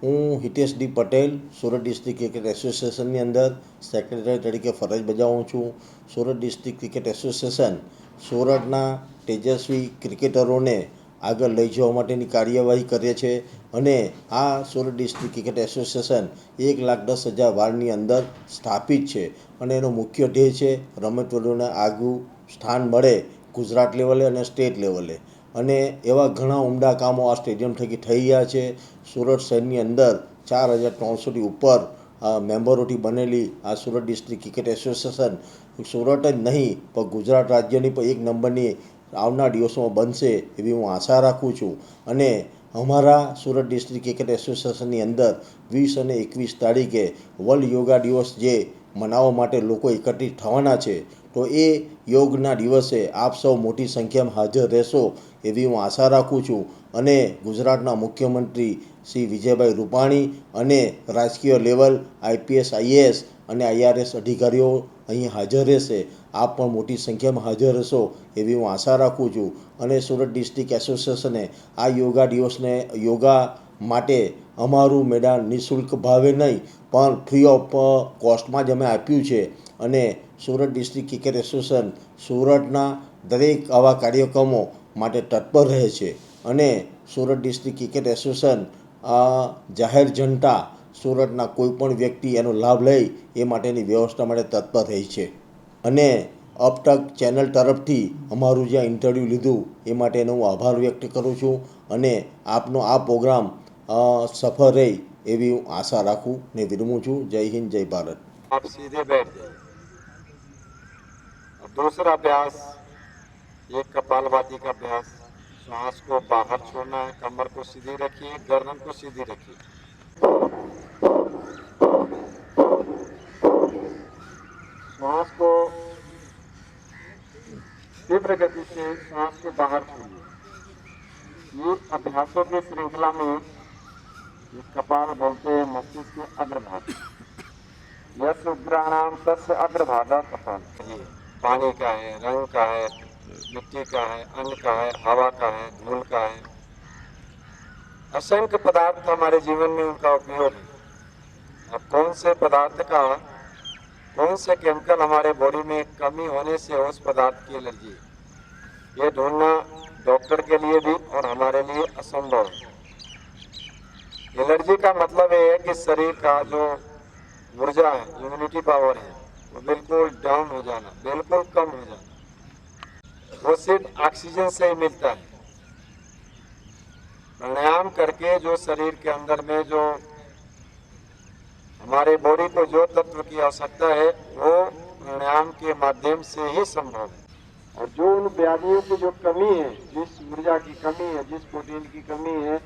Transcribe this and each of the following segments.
હું Hitesh D Patel Surat district cricket એસોસિએશનની અંદર સેક્રેટરી તરીકે ફરજ બજાવું છું. સુરત ડિસ્ટ્રિક્ટ ક્રિકેટ એસોસિએશન સુરતના તેજસ્વી ક્રિકેટરોને આગળ લઈ જવા માટેની કાર્યવાહી કરે છે અને આ સુરત ડિસ્ટ્રિક્ટ ક્રિકેટ એસોસિએશન 1,10,000 વારની અંદર સ્થાપિત છે અને એનો મુખ્ય ધ્યેય છે રમતવીરોને આગવું સ્થાન મળે ગુજરાત લેવલે અને સ્ટેટ લેવલે. અને એવા ઘણા ઉમદા કામો આ સ્ટેડિયમ થકી થઈ રહ્યા છે. સુરત શહેરની અંદર 4,300થી ઉપર મેમ્બરોથી બનેલી આ Surat district cricket association Surat જ નહીં પણ ગુજરાત રાજ્યની પણ એક નંબરની આવનાર દિવસોમાં બનશે એવી હું આશા રાખું છું. અને અમારા સુરત ડિસ્ટ્રિક્ટ ક્રિકેટ એસોસિએશનની અંદર 20 અને 21 તારીખે વર્લ્ડ યોગા દિવસ જે મનાવવા માટે લોકો એકત્રિત થવાના છે, તો એ યોગના દિવસે આપ સૌ મોટી સંખ્યામાં હાજર રહેશો એવી હું આશા રાખું છું. અને ગુજરાતના મુખ્યમંત્રી શ્રી વિજયભાઈ રૂપાણી અને રાજકીય લેવલ IPS IAS અને IRS અધિકારીઓ અહીં હાજર રહેશે. આપ પણ મોટી સંખ્યામાં હાજર રહેશો એવી હું આશા રાખું છું. અને સુરત ડિસ્ટ્રિક્ટ એસોસિએશને આ યોગા દિવસને યોગા માટે અમારું મેદાન નિઃશુલ્ક ભાવે નહીં પણ ફ્રી ઓફ કોસ્ટમાં જ અમે આપ્યું છે. અને સુરત ડિસ્ટ્રિક્ટ ક્રિકેટ એસોસિએશન સુરતના દરેક આવા કાર્યક્રમો માટે તત્પર રહે છે. અને સુરત ડિસ્ટ્રિક્ટ ક્રિકેટ એસોસિએશન જાહેર જનતા સુરતના કોઈપણ વ્યક્તિ એનો લાભ લે એ માટેની વ્યવસ્થા માટે તત્પર રહી છે. અને અબતક ચેનલ તરફથી અમારું જ્યાં ઇન્ટરવ્યૂ લીધું એ માટેનો હું આભાર વ્યક્ત કરું છું. અને આપનો આ પ્રોગ્રામ સફળ રહે એવી હું આશા રાખું ને વિરમું છું. જય હિન્દ, જય ભારત. आप सीधे बैठ जाइए। और दूसरा अभ्यास ये कपालभाति का अभ्यास। सांस को बाहर छोड़ना है, कमर को सीधी रखिए, गर्दन को सीधी रखिए। सांस को तीव्र गति से सांस को बाहर छोड़िए। ये अभ्यासों की श्रृंखला में ये कपाल बोलते हैं मस्तिष्क के अग्रभाग। यस उग्राणाम तस्य अग्रभागा कपाल। ये पानी का है, रंग का है, मिट्टी का है, अन्न का है, हवा का है, धूल का है, असंख्य पदार्थ हमारे जीवन में उनका उपयोग है। अब कौन से पदार्थ का, कौन से केमिकल हमारे बॉडी में कमी होने से उस पदार्थ की एलर्जी, ये ढूंढना डॉक्टर के लिए भी और हमारे लिए असंभव है। एलर्जी का मतलब ये है कि शरीर का जो ऊर्जा है, इम्यूनिटी पावर है, वो बिल्कुल डाउन हो जाना, बिल्कुल कम हो जाना। वो सिर्फ ऑक्सीजन से ही मिलता है। प्राणायाम करके जो शरीर के अंदर में जो हमारे बॉडी को जो तत्व की आवश्यकता है वो प्राणायाम के माध्यम से ही संभव है। और जो उन व्याधियों की जो कमी है, जिस ऊर्जा की कमी है, जिस प्रोटीन की कमी है,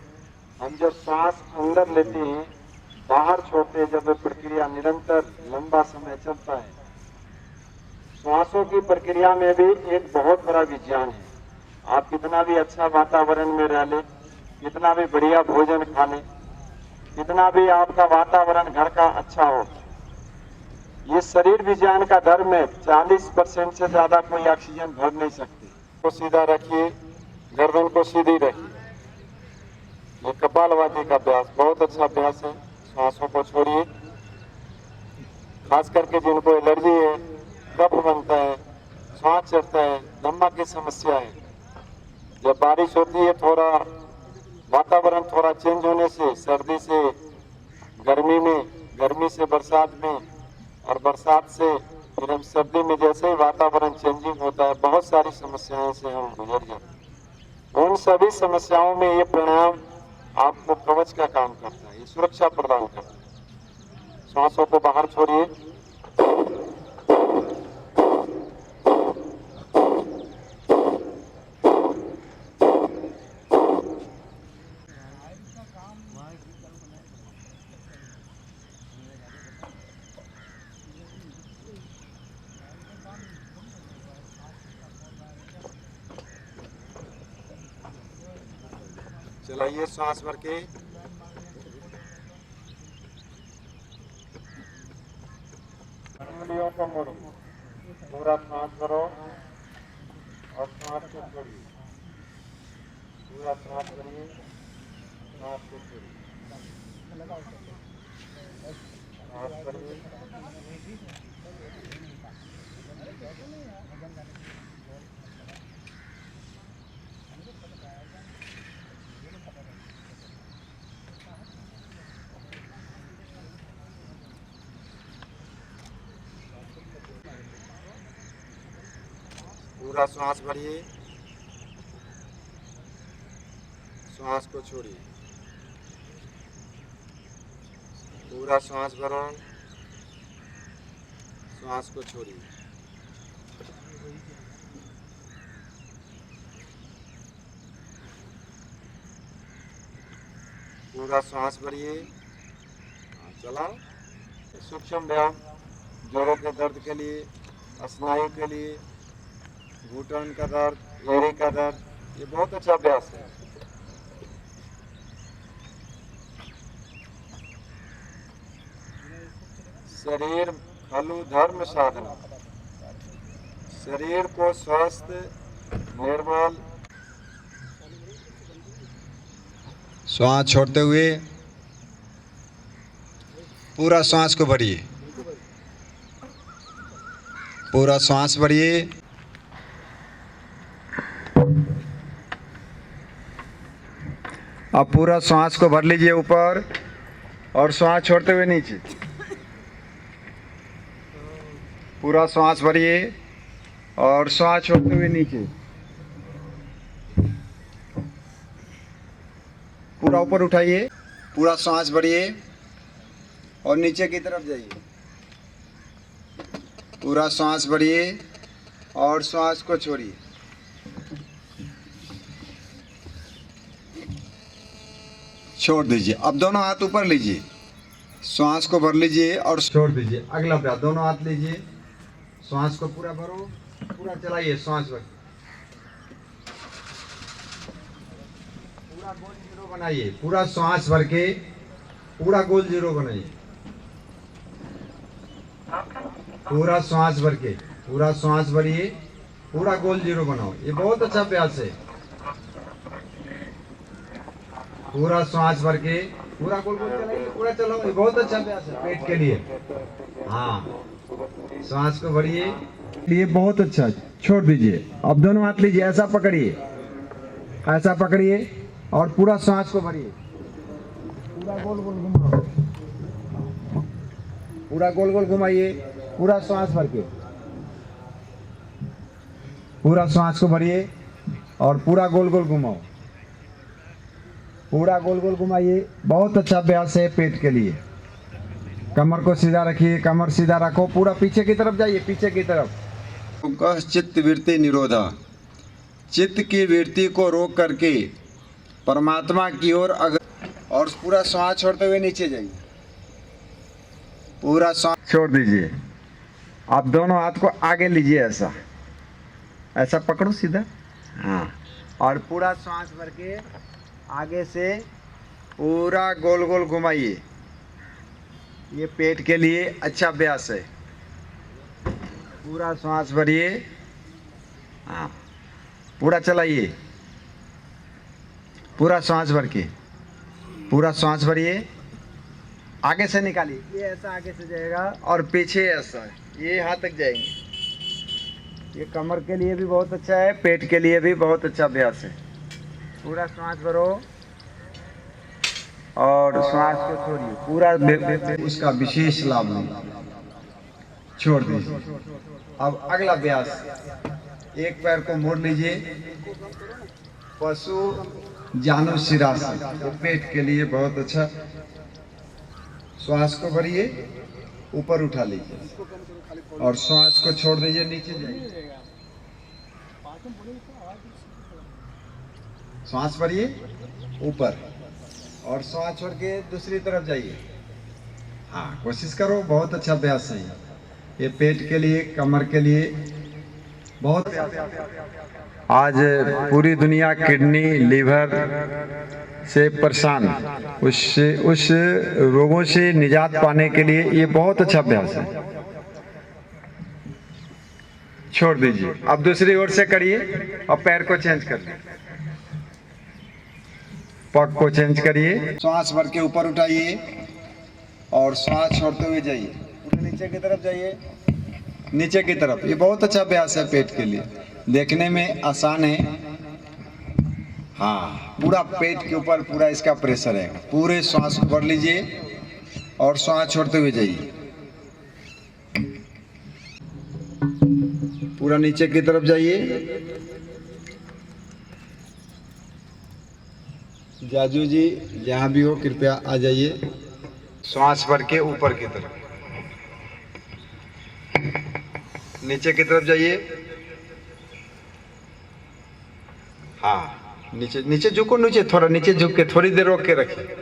हम जब सांस अंदर लेते हैं बाहर छोड़ते हैं, जब प्रक्रिया निरंतर लंबा समय चलता है, श्वासों की प्रक्रिया में भी एक बहुत बड़ा विज्ञान है। आप कितना भी अच्छा वातावरण में रह ले, कितना भी बढ़िया भोजन खा ले, कितना भी आपका वातावरण घर का अच्छा हो, ये शरीर विज्ञान का धर्म है। 40% से ज्यादा कोई ऑक्सीजन भर नहीं सकते। को सीधा रखिए, गर्दन को सीधी रखिए। ये कपालभाति का अभ्यास बहुत अच्छा अभ्यास है। सांसों को छोड़िए। खास करके जिनको एलर्जी है, कफ बनता है, सांस चढ़ता है, दमा की समस्या है, जब बारिश होती है, थोड़ा वातावरण थोड़ा चेंज होने से, सर्दी से गर्मी में, गर्मी से बरसात में, और बरसात से फिर हम सर्दी में, जैसे ही वातावरण चेंजिंग होता है, बहुत सारी समस्याओं से हम गुजर जाते हैं। उन सभी समस्याओं में ये प्राणायाम आपको कवच का काम करता है, ये सुरक्षा प्रदान करता है। सांसों को बाहर छोड़िए। चलाइए सांस भर के। उंगलियों को मोड़ो, पूरा सांस भरो और सांस को छोड़िए। पूरा सांस भरिए, सांस को छोड़िए। सांस भरिए, पूरा सांस भरिए, सांस को छोड़िए, पूरा सांस भरो, सांस को छोड़िए, पूरा सांस भरिए। चलाओ। सूक्ष्म व्यायाम जोड़ों के दर्द के लिए, स्नायु के लिए, घुटन का दर्द, एड़ी का दर्द, ये बहुत अच्छा अभ्यास है। शरीर खलु धर्म साधना, शरीर को स्वस्थ, निर्मल, श्वास छोड़ते हुए पूरा श्वास को भरिए, पूरा श्वास भरिए। अब पूरा श्वास को भर लीजिए ऊपर और श्वास छोड़ते हुए नीचे। पूरा श्वास भरिए और श्वास छोड़ते हुए नीचे। पूरा ऊपर उठाइए, पूरा श्वास भरिए और नीचे की तरफ जाइए। पूरा श्वास भरिए और श्वास को छोड़िए। छोड़ दीजिए। अब दोनों हाथ ऊपर लीजिए, श्वास को भर लीजिए और छोड़ दीजिए। अगला अभ्यास, दोनों हाथ लीजिए, श्वास को पूरा भरो, पूरा चलाइए, श्वास भर, पूरा गोल जीरो बनाइए। पूरा श्वास भर के पूरा गोल जीरो बनाइए। पूरा श्वास भर के, पूरा श्वास भरिए, पूरा गोल जीरो बनाओ। ये बहुत अच्छा अभ्यास है। पूरा श्वास भर के पूरा गोल गोल चलाइए, पूरा चलाओ। ये बहुत अच्छा अभ्यास है पेट के लिए। हाँ, श्वास को भरिए, ये बहुत अच्छा। छोड़ दीजिए। अब दोनों हाथ लीजिए, ऐसा पकड़िए, ऐसा पकड़िए और पूरा श्वास को भरिए। पूरा गोल गोल घुमाओ, पूरा गोल गोल घुमाइए। पूरा श्वास भर के पूरा श्वास को भरिए और पूरा गोल गोल घुमाओ। पूरा गोल गोल घुमाइए। बहुत अच्छा अभ्यास है पेट के लिए। कमर को सीधा रखिए, कमर सीधा रखो। पूरा पीछे की तरफ जाइए, पीछे की तरफ। चित्त वृत्ति निरोधा, चित्त की वृत्ति को रोक करके परमात्मा की ओर और पूरा श्वास छोड़ते हुए नीचे जाइए। पूरा श्वास छोड़ दीजिए। आप दोनों हाथ को आगे लीजिए, ऐसा ऐसा पकड़ो सीधा। हाँ, और पूरा श्वास भर के आगे से पूरा गोल गोल घुमाइए। ये पेट के लिए अच्छा अभ्यास है। पूरा श्वास भरिए। हाँ, पूरा चलाइए। पूरा श्वास भर के पूरा श्वास भरिए। आगे से निकालिए, ये ऐसा आगे से जाएगा और पीछे ऐसा, ये यहाँ तक जाएंगे। ये कमर के लिए भी बहुत अच्छा है, पेट के लिए भी बहुत अच्छा अभ्यास है। पूरा श्वास भरो और श्वास को छोड़िए। पूरा उसका विशेष लाभ लो, छोड़ दीजिए। अब अगला अभ्यास, एक पैर को मोड़ लीजिए, पशु जानुशिरासन, तो पेट के लिए बहुत अच्छा। श्वास को भरिए, ऊपर उठा लीजिए और श्वास को छोड़ दीजिए, नीचे जाइए। श्वास भरिए ऊपर और श्वास छोड़ के दूसरी तरफ जाइए। हाँ, कोशिश करो। बहुत अच्छा अभ्यास है ये पेट के लिए, कमर के लिए बहुत। आज पूरी दुनिया किडनी, लीवर से परेशान, उस रोगों से निजात पाने के लिए ये बहुत अच्छा अभ्यास है। छोड़ दीजिए। अब दूसरी ओर से करिए और पैर को चेंज कर लीजिए। पग को चेंज करिए, श्वास भर के ऊपर उठाइए और श्वास छोड़ते हुए जाइए, पूरे नीचे की तरफ जाइए, नीचे की तरफ। ये बहुत अच्छा अभ्यास है पेट के लिए, देखने में आसान है। हाँ, पूरा पेट के ऊपर पूरा इसका प्रेशर है। पूरे श्वास को भर लीजिए और श्वास छोड़ते हुए जाइए, पूरा नीचे की तरफ जाइए। जाजू जी जहाँ भी हो कृपया आ जाइए। श्वास भर के ऊपर की तरफ, नीचे की तरफ जाइए। हाँ, नीचे नीचे झुको, नीचे थोड़ा नीचे झुक के थोड़ी देर रोक के रखिए।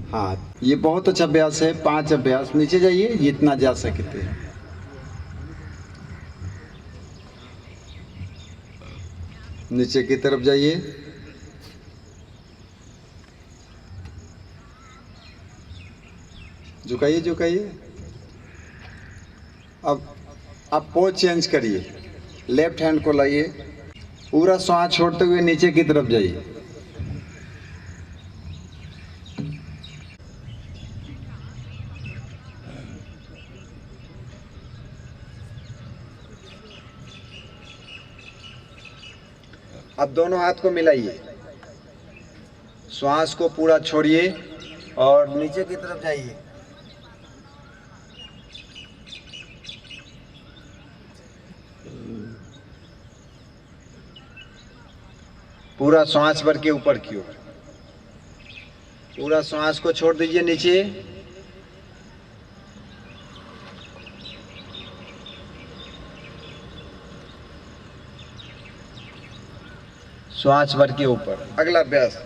हाँ, ये बहुत अच्छा अभ्यास है। 5 अभ्यास, नीचे जाइए जितना जा सकते हैं। नीचे की तरफ जाइए, झुकाइए झुकाइए। अब आप पोज चेंज करिए, लेफ्ट हैंड को लाइए, पूरा श्वास छोड़ते हुए नीचे की तरफ जाइए। अब दोनों हाथ को मिलाइए, श्वास को पूरा छोड़िए और नीचे की तरफ जाइए। पूरा श्वास भर के ऊपर की ओर, पूरा श्वास को छोड़ दीजिए नीचे। श्वास भर के ऊपर। अगला अभ्यास,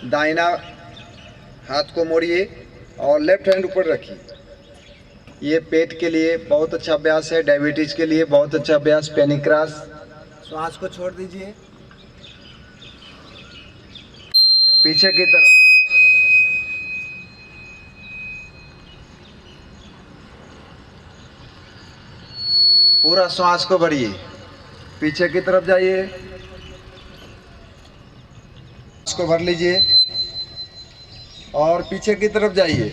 दाहिना हाथ को मोड़िए और लेफ्ट हैंड ऊपर रखिए। ये पेट के लिए बहुत अच्छा अभ्यास है, डायबिटीज के लिए बहुत अच्छा अभ्यास, पेनिक्रास। श्वास को छोड़ दीजिए, पीछे की तरफ। पूरा श्वास को भरिए, पीछे की तरफ जाइए, इसको भर लीजिए और पीछे की तरफ जाइए।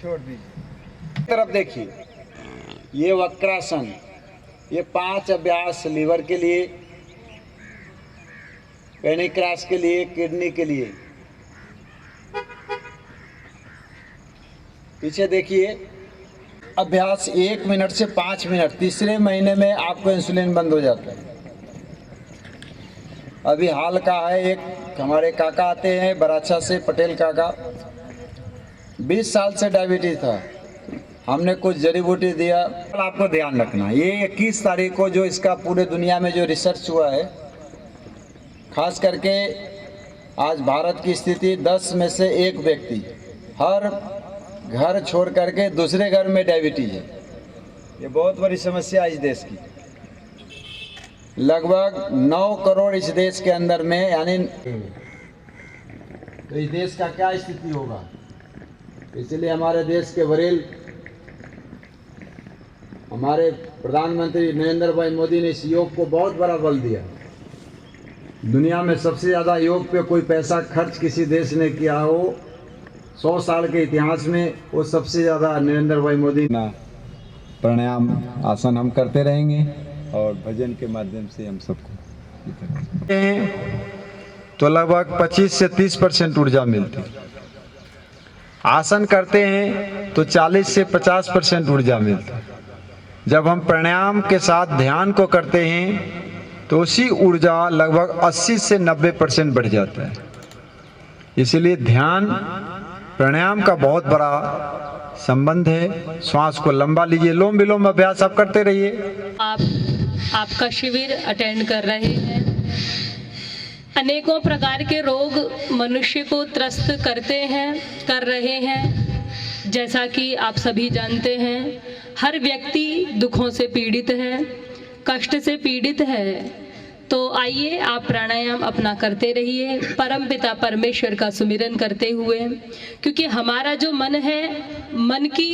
छोड़ दीजिए, तरफ देखिए। ये वक्रासन, ये 5 अभ्यास लीवर के लिए, पेनिक्रास के लिए, किडनी के लिए। पीछे देखिए। अभ्यास 1 मिनट से 5 मिनट, तीसरे महीने में आपको इंसुलिन बंद हो जाता है। अभी हाल का है, एक हमारे काका आते हैं बराछा से, पटेल काका, 20 साल से डायबिटीज था। हमने कुछ जड़ी बूटी दिया। आपको ध्यान रखना, ये 21 तारीख को जो इसका पूरे दुनिया में जो रिसर्च हुआ है, खास करके आज भारत की स्थिति 10 में से 1 व्यक्ति हर घर छोड़ करके दूसरे घर में डायबिटीज है। ये बहुत बड़ी समस्या है इस देश की। लगभग 9 करोड़ इस देश के अंदर में, यानी तो इस देश का क्या स्थिति होगा। इसलिए हमारे देश के वरील हमारे प्रधानमंत्री नरेंद्र भाई मोदी ने इस योग को बहुत बड़ा बल दिया। दुनिया में सबसे ज़्यादा योग पे कोई पैसा खर्च किसी देश ने किया हो 100 साल के इतिहास में, वो सबसे ज़्यादा नरेंद्र भाई मोदी। प्राणायाम आसन हम करते रहेंगे और भजन के माध्यम से हम सबको तो लगभग 25 से 30% ऊर्जा मिलती है। आसन करते हैं तो 40 से 50% ऊर्जा मिलती है। जब हम प्राणायाम के साथ ध्यान को करते हैं तो उसी ऊर्जा लगभग 80 से 90% बढ़ जाता है। इसलिए ध्यान प्राणायाम का बहुत बड़ा संबंध है। श्वास को लंबा लीजिए, लोम विलोम अभ्यास आप करते रहिए। आप आपका शिविर अटेंड कर रहे हैं। अनेकों प्रकार के रोग मनुष्य को त्रस्त कर रहे हैं। जैसा कि आप सभी जानते हैं, हर व्यक्ति दुखों से पीड़ित है, कष्ट से पीड़ित है। तो आइए आप प्राणायाम अपना करते रहिए, परमपिता परमेश्वर का सुमिरन करते हुए, क्योंकि हमारा जो मन है, मन की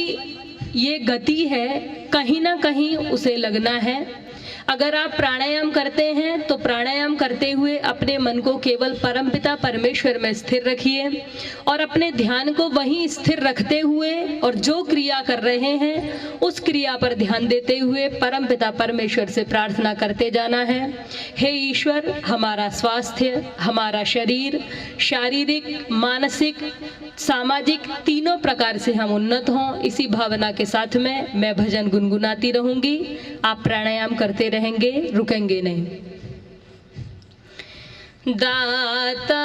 ये गति है, कहीं ना कहीं उसे लगना है। अगर आप प्राणायाम करते हैं तो प्राणायाम करते हुए अपने मन को केवल परमपिता परमेश्वर में स्थिर रखिए और अपने ध्यान को वहीं स्थिर रखते हुए और जो क्रिया कर रहे हैं उस क्रिया पर ध्यान देते हुए परमपिता परमेश्वर से प्रार्थना करते जाना है। हे ईश्वर, हमारा स्वास्थ्य, हमारा शरीर, शारीरिक, मानसिक, सामाजिक तीनों प्रकार से हम उन्नत हों। इसी भावना के साथ में मैं भजन गुनगुनाती रहूंगी, आप प्राणायाम करते रहेंगे, रुकेंगे नहीं। दाता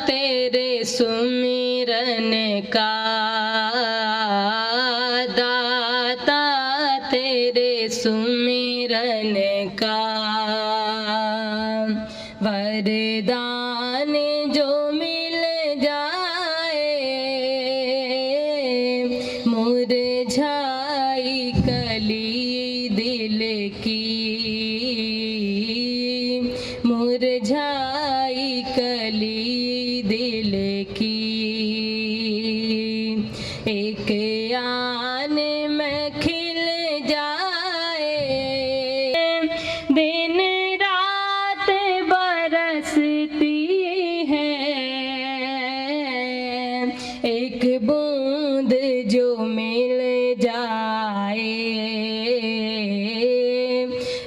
तेरे सुमिरन का, दाता तेरे सुमिरन का, वरदान जो मिल जाए मुरझाई कली दिल की, मुरझाई कली दिल की, एक आन में खिल जाए, दिन रात बरसती है, एक बूंद जो मिल जाए,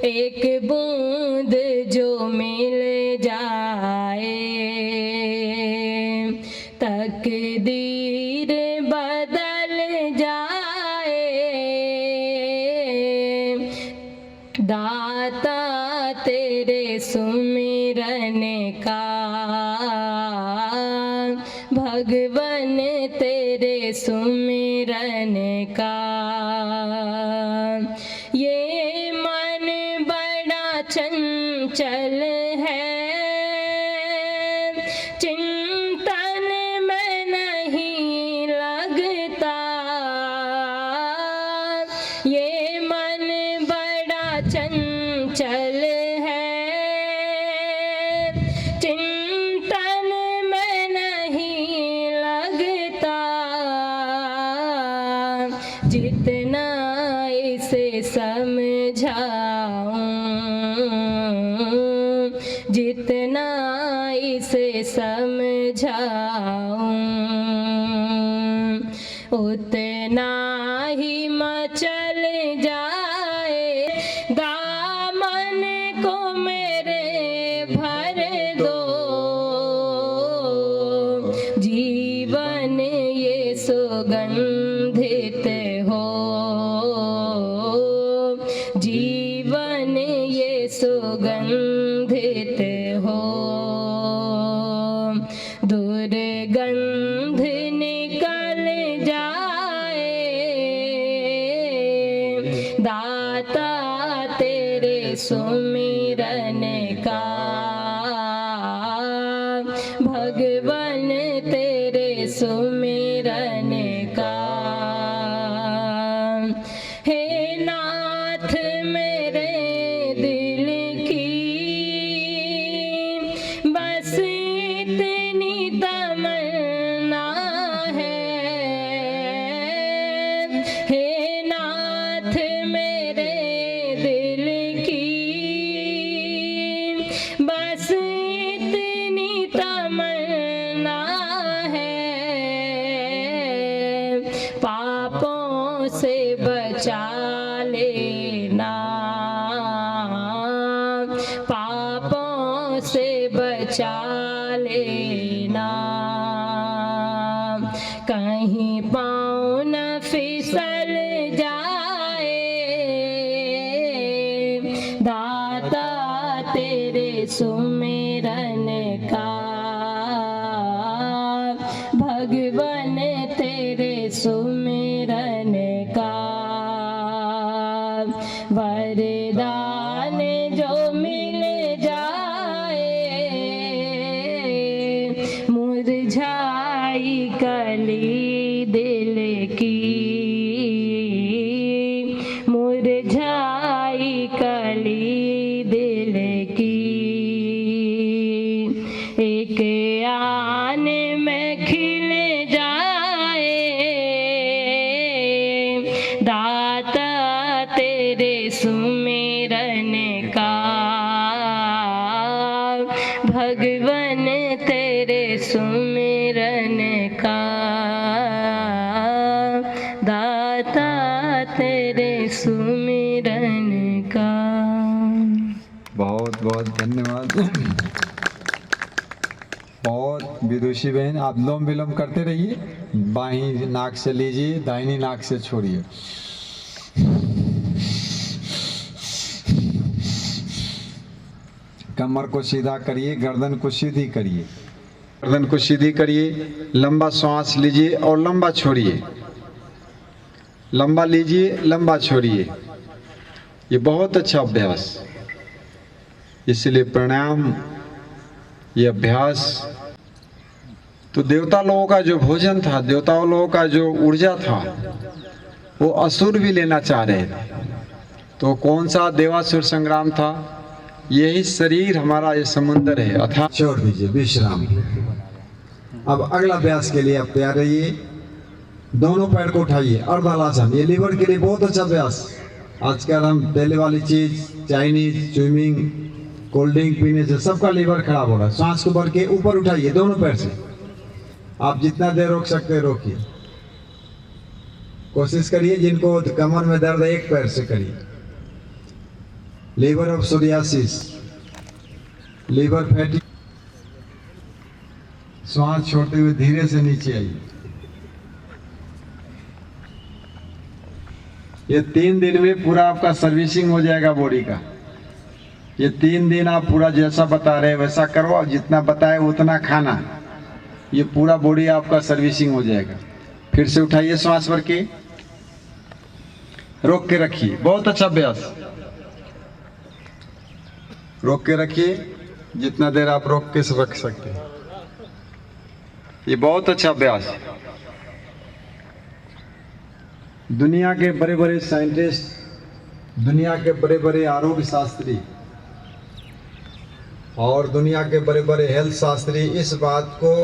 एक बूंद जो मिल जाए, तकदीर बदल जाए। दाता तेरे सुमिरन का, भगवन तेरे सुमिरन का, ये मन बड़ा चंचल है, चिंतन में नहीं लगता, ये मन बड़ा चंचल है, चिंतन में नहीं लगता, जितना इसे समझाऊं, जितना इसे समझाऊं, उतना ही मचल जाए। दामन को मेरे भर दो, जीवन ये सुगंधित हो, जीवन ये सुगंधित हो, दुर्गंध निकल जाए। दाता तेरे सुमिरन का, भगवन तेरे सुमिरन का, हे नाथ मेरे दिल की बस इतनी तमन्ना है, हे नाथ मेरे दिल की बस इतनी तमन्ना है, पापों से बचा लेना, पापों से बचा लेना, कहीं पाँव न फिसल जाए। दाता तेरे सुमिरन का, भगवन तेरे सुमिरन का, वरदान जो मिल जाए मुरझाई कली दिल की, मुरझाई कली दिल की, एक आन में खिल जाए दाता तेरे सुमिरन का, भगवन तेरे सुमिरन का, दाता तेरे सुमिरन का। बहुत बहुत धन्यवाद। बहुत विदुषी बहन, आप लोम विलोम करते रहिए। बाईं नाक से लीजिए, दाहिनी नाक से छोड़िए। कमर को सीधा करिए, गर्दन को सीधी करिए, गर्दन को सीधी करिए। लंबा सांस लीजिए और लंबा छोड़िए, लंबा लीजिए लंबा छोड़िए। ये बहुत अच्छा अभ्यास, इसलिए प्राणायाम ये अभ्यास। तो देवता लोगों का जो भोजन था, देवता लोगों का जो ऊर्जा था, वो असुर भी लेना चाह रहे थे। तो कौन सा देवासुर संग्राम था? यही शरीर हमारा ये समुंदर है। अथा छोड़ दीजिए, विश्राम। अब अगला अभ्यास के लिए आप तैयार रहिए। दोनों पैर को उठाइए, अर्धहलासन। ये लीवर के लिए बहुत अच्छा अभ्यास। आजकल हम तेल वाली चीज, चाइनीज, स्विमिंग, कोल्ड ड्रिंक पीने से सबका लीवर खराब हो रहा है। सांस को भर के ऊपर उठाइए दोनों पैर से। आप जितना देर रोक सकते हैं रोकिए। कोशिश करिए, जिनको कमर में दर्द है एक पैर से करिए। Liver of psoriasis, liver fatty. श्वास छोड़ते हुए धीरे से नीचे आइए। ये 3 दिन में पूरा आपका सर्विसिंग हो जाएगा बॉडी का। ये 3 दिन आप पूरा जैसा बता रहे हैं वैसा करो, और जितना बताए उतना खाना। ये पूरा बॉडी आपका सर्विसिंग हो जाएगा। फिर से उठाइए, श्वास भर के रोक के रखिए। बहुत अच्छा अभ्यास, रोक के रखिए जितना देर आप रोक के रख सकते हैं। ये बहुत अच्छा अभ्यास। दुनिया के बड़े बड़े साइंटिस्ट, दुनिया के बड़े बड़े आरोग्य शास्त्री और दुनिया के बड़े बड़े हेल्थ शास्त्री इस बात को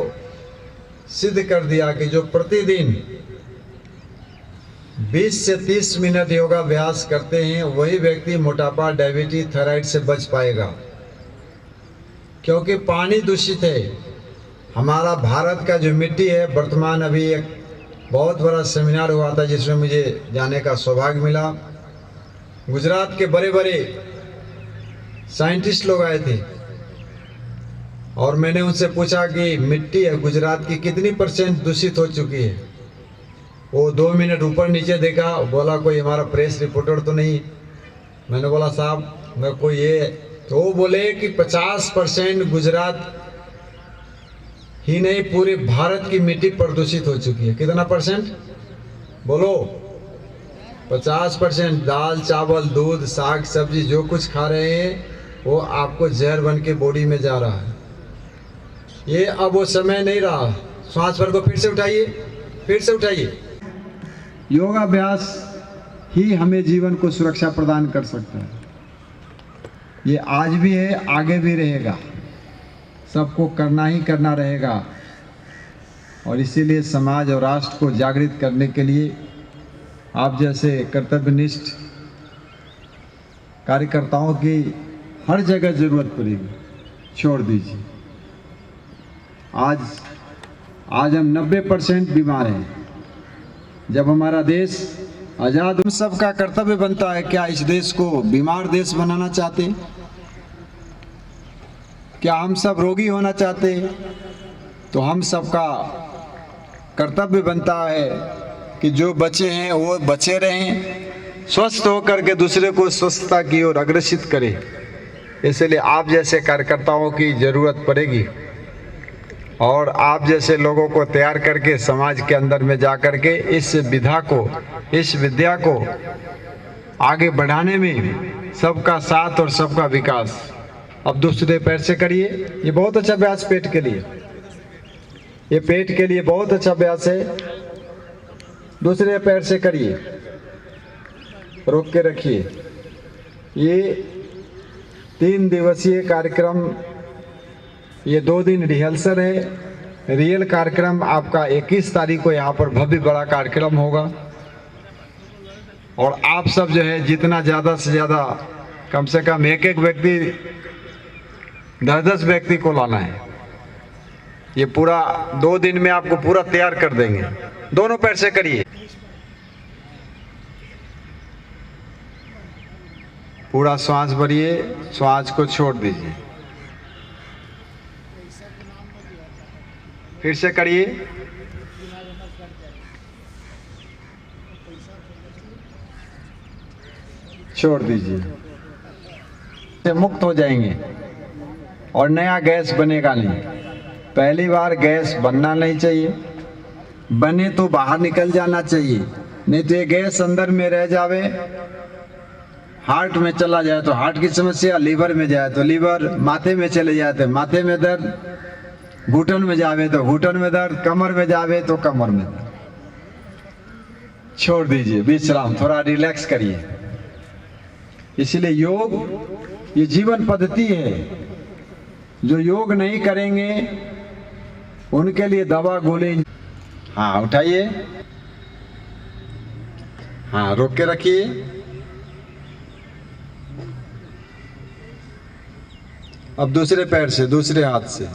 सिद्ध कर दिया कि जो प्रतिदिन 20 से 30 मिनट योगाभ्यास करते हैं वही व्यक्ति मोटापा, डायबिटीज, थायराइड से बच पाएगा। क्योंकि पानी दूषित है। हमारा भारत का जो मिट्टी है, वर्तमान अभी एक बहुत बड़ा सेमिनार हुआ था जिसमें मुझे जाने का सौभाग्य मिला। गुजरात के बड़े बड़े साइंटिस्ट लोग आए थे और मैंने उनसे पूछा कि मिट्टी है गुजरात की कितनी % दूषित हो चुकी है। वो 2 मिनट ऊपर नीचे देखा, बोला कोई हमारा प्रेस रिपोर्टर तो नहीं। मैंने बोला साहब मैं कोई ये, तो वो बोले कि 50% गुजरात ही नहीं पूरे भारत की मिट्टी प्रदूषित हो चुकी है। कितना %? बोलो 50%। दाल, चावल, दूध, साग सब्जी जो कुछ खा रहे हैं वो आपको जहर बन के बॉडी में जा रहा है। ये अब वो समय नहीं रहा। श्वास भर को फिर से उठाइए, फिर से उठाइए। योगाभ्यास ही हमें जीवन को सुरक्षा प्रदान कर सकता है। ये आज भी है, आगे भी रहेगा, सबको करना ही करना रहेगा। और इसीलिए समाज और राष्ट्र को जागृत करने के लिए आप जैसे कर्तव्यनिष्ठ कार्यकर्ताओं की हर जगह जरूरत पड़ेगी। छोड़ दीजिए, आज हम 90% बीमार हैं। जब हमारा देश आज़ाद, हम सबका कर्तव्य बनता है क्या इस देश को बीमार देश बनाना चाहते हैं? क्या हम सब रोगी होना चाहते हैं? तो हम सबका कर्तव्य बनता है कि जो बचे हैं वो बचे रहें, स्वस्थ होकर के दूसरे को स्वस्थता की ओर अग्रसित करें। इसलिए आप जैसे कार्यकर्ताओं की ज़रूरत पड़ेगी और आप जैसे लोगों को तैयार करके समाज के अंदर में जा कर के इस विद्या को आगे बढ़ाने में सबका साथ और सबका विकास। अब दूसरे पैर से करिए। ये बहुत अच्छा अभ्यास पेट के लिए, ये पेट के लिए बहुत अच्छा अभ्यास है। दूसरे पैर से करिए, रोक के रखिए। ये 3 दिवसीय कार्यक्रम, ये 2 दिन रिहर्सल है। रियल कार्यक्रम आपका 21 तारीख को यहाँ पर भव्य बड़ा कार्यक्रम होगा। और आप सब जो है जितना ज़्यादा से ज़्यादा, कम से कम एक व्यक्ति 10 व्यक्ति को लाना है। ये पूरा 2 दिन में आपको पूरा तैयार कर देंगे। दोनों पैर से करिए। पूरा श्वास भरिए, श्वास को छोड़ दीजिए। फिर से करिए। छोड़ दीजिए। से मुक्त हो जाएंगे और नया गैस बनेगा नहीं। पहली बार गैस बनना नहीं चाहिए, बने तो बाहर निकल जाना चाहिए। नहीं तो ये गैस अंदर में रह जावे, हार्ट में चला जाए तो हार्ट की समस्या, लीवर में जाए तो लीवर, माथे में चले जाए तो माथे में दर्द, घुटन में जावे तो घुटन में दर्द, कमर में जावे तो कमर में दर्द। छोड़ दीजिए, विश्राम, थोड़ा रिलैक्स करिए। इसलिए योग ये जीवन पद्धति है। जो योग नहीं करेंगे उनके लिए दवा गोली। हाँ, उठाइए। हाँ, रोक के रखिए। अब दूसरे पैर से, दूसरे हाथ से